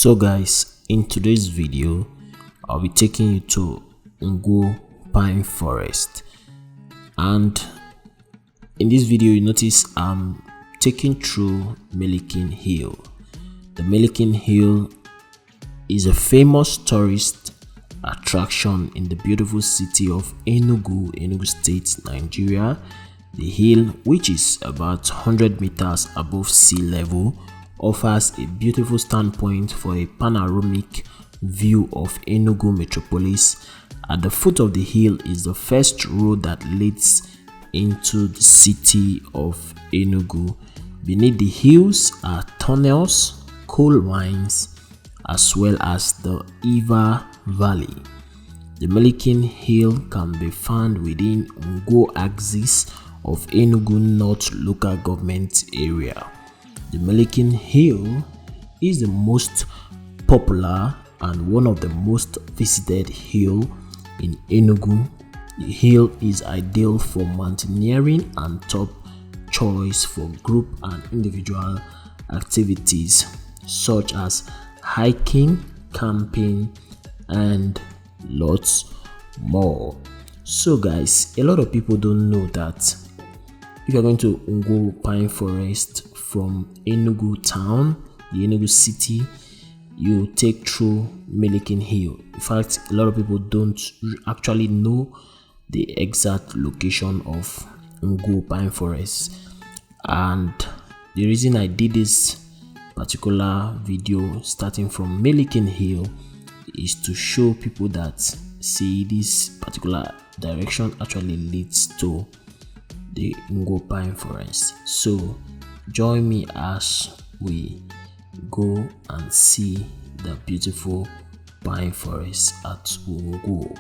So guys, in today's video I'll be taking you to Ngwo Pine Forest, and in this video you notice I'm taking through Melikin Hill. The Melikin Hill is a famous tourist attraction in the beautiful city of Enugu State, Nigeria. The hill, which is about 100 meters above sea level, offers a beautiful standpoint for a panoramic view of Enugu metropolis. At the foot of the hill is the first road that leads into the city of Enugu. Beneath the hills are tunnels, coal mines, as well as the Iva Valley. The Melikin Hill can be found within Ngwo axis of Enugu North local government area. The Melikin Hill is the most popular and one of the most visited hill in Enugu. The hill is ideal for mountaineering and top choice for group and individual activities such as hiking, camping, and lots more. So guys, a lot of people don't know that if you're going to Ngwo Pine Forest from Enugu town, the Enugu city, you take through Melikin Hill. In fact, a lot of people don't actually know the exact location of Ngwo Pine Forest, and the reason I did this particular video starting from Melikin Hill is to show people that see this particular direction actually leads to the Ngwo Pine Forest. So join me as we go and see the beautiful pine forest at Ngwo.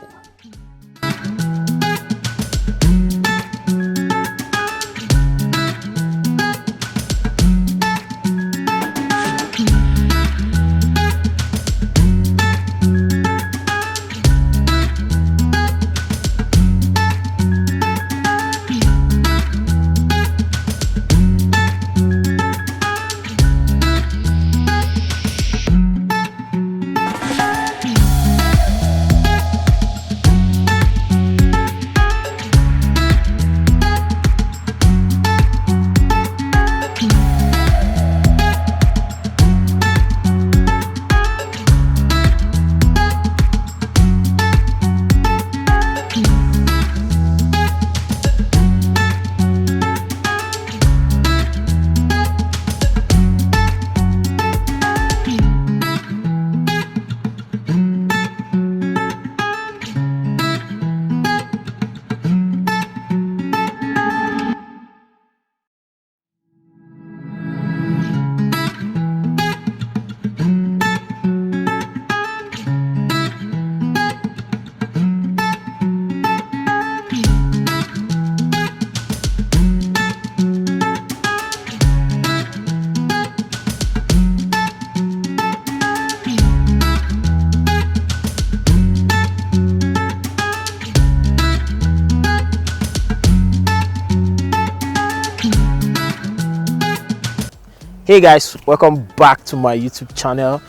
Hey guys, welcome back to my YouTube channel.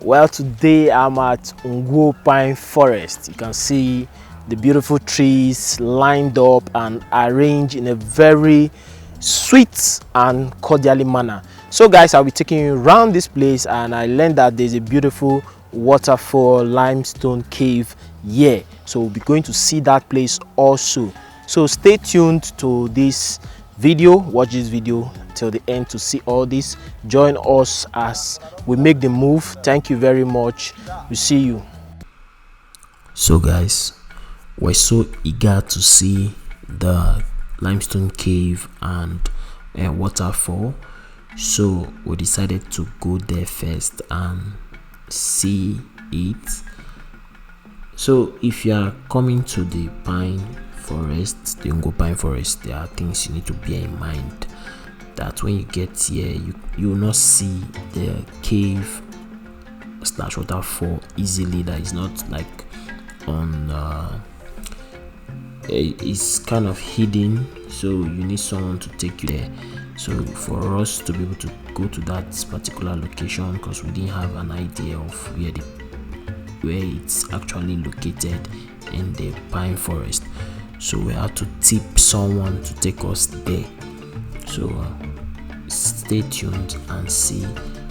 Well, today I'm at Ngwo Pine Forest. You can see the beautiful trees lined up and arranged in a very sweet and cordially manner. So guys, I'll be taking you around this place, and I learned that there's a beautiful waterfall limestone cave here, so we'll be going to see that place also. So stay tuned to this video, watch this video till the end to see all this. Join us as we make the move. Thank you very much. We'll see you. So guys, we're so eager to see the limestone cave and a waterfall, so we decided to go there first and see it. So if you are coming to the pine forest, the Ngwo Pine Forest, there are things you need to bear in mind. That when you get here, you will not see the cave / waterfall easily. That is not like on it's kind of hidden, so you need someone to take you there. So for us to be able to go to that particular location because we didn't have an idea of where it's actually located in the pine forest. So we had to tip someone to take us there. So stay tuned and see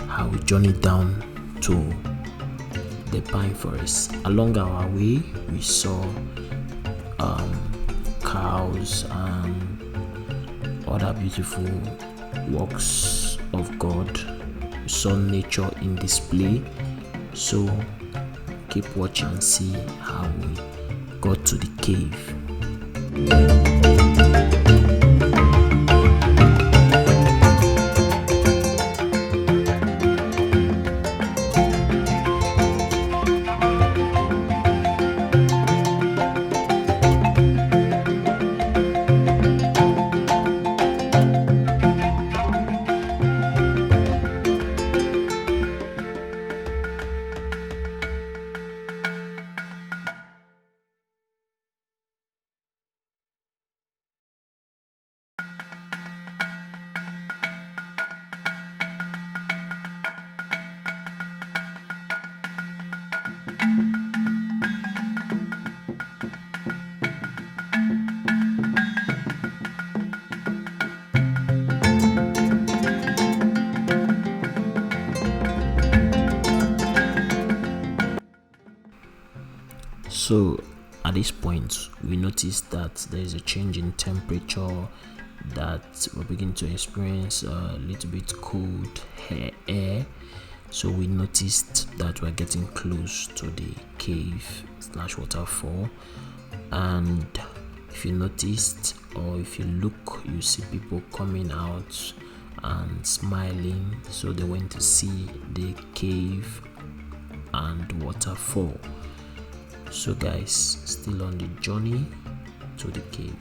how we journey down to the pine forest. Along our way, we saw cows and other beautiful works of God. We saw nature in display. So keep watching and see how we got to the cave. So at this point, we noticed that there is a change in temperature, that we're beginning to experience a little bit cold air. So we noticed that we're getting close to the cave / waterfall. And if you noticed, or if you look, you see people coming out and smiling. So they went to see the cave and waterfall. So guys, still on the journey to the cave.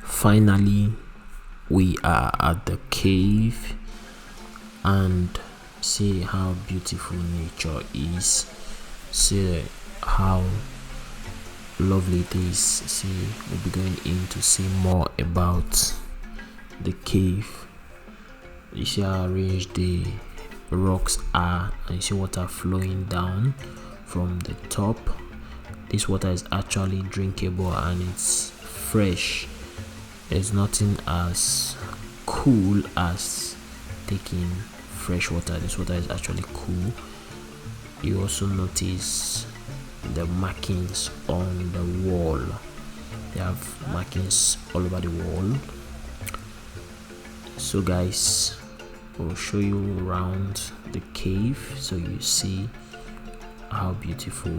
Finally, we are at the cave, and see how beautiful nature is. See how lovely it is. See, we'll be going in to see more about the cave. You see how arranged the rocks are, and you see water flowing down from the top. This water is actually drinkable and it's fresh. There's nothing as cool as taking fresh water. This water is actually cool. You also notice the markings on the wall. They have markings all over the wall. So guys, we'll show you around the cave so you see how beautiful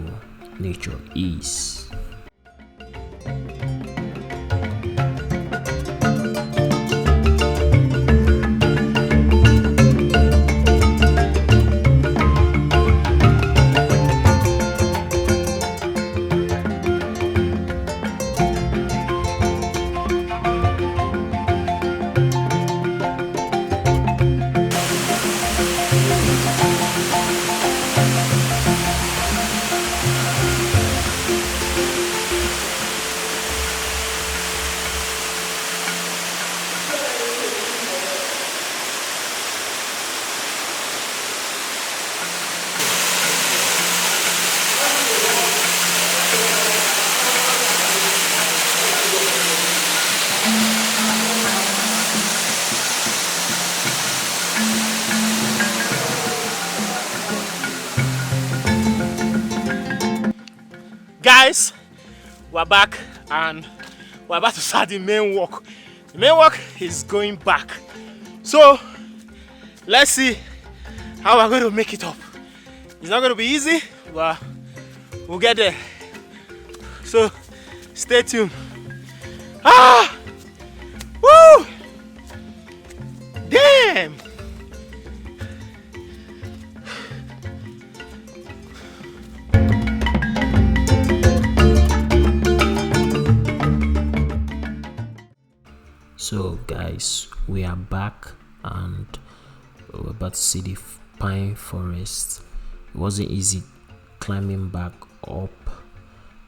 nature is. we're back and we're about to start the main walk. The main walk is going back. So let's see how we're going to make it up. It's not going to be easy, but we'll get there. So stay tuned. Ah! Woo! Damn! So guys, we are back and we're about to see the pine forest. It wasn't easy climbing back up,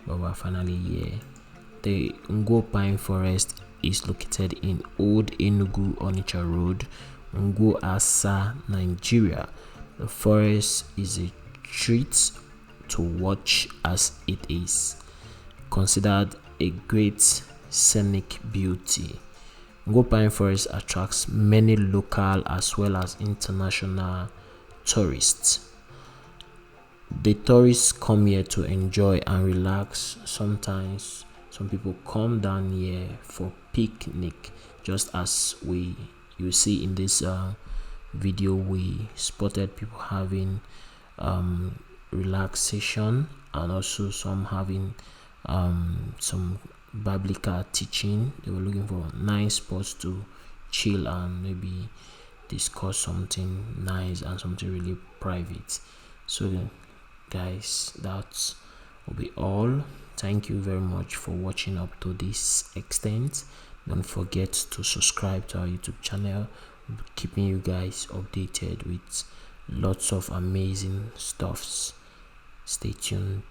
but we're finally here. The Ngwo Pine Forest is located in Old Enugu Onitsha Road, Ngwo Asa, Nigeria. The forest is a treat to watch as it is considered a great scenic beauty. Ngwo Pine Forest attracts many local as well as international tourists. The tourists come here to enjoy and relax. Sometimes some people come down here for picnic, just as you see in this video. We spotted people having relaxation and also some having some biblical teaching. They were looking for nice spots to chill and maybe discuss something nice and something really private. So guys, that will be all. Thank you very much for watching up to this extent. Don't forget to subscribe to our YouTube channel. We'll be keeping you guys updated with lots of amazing stuffs. Stay tuned.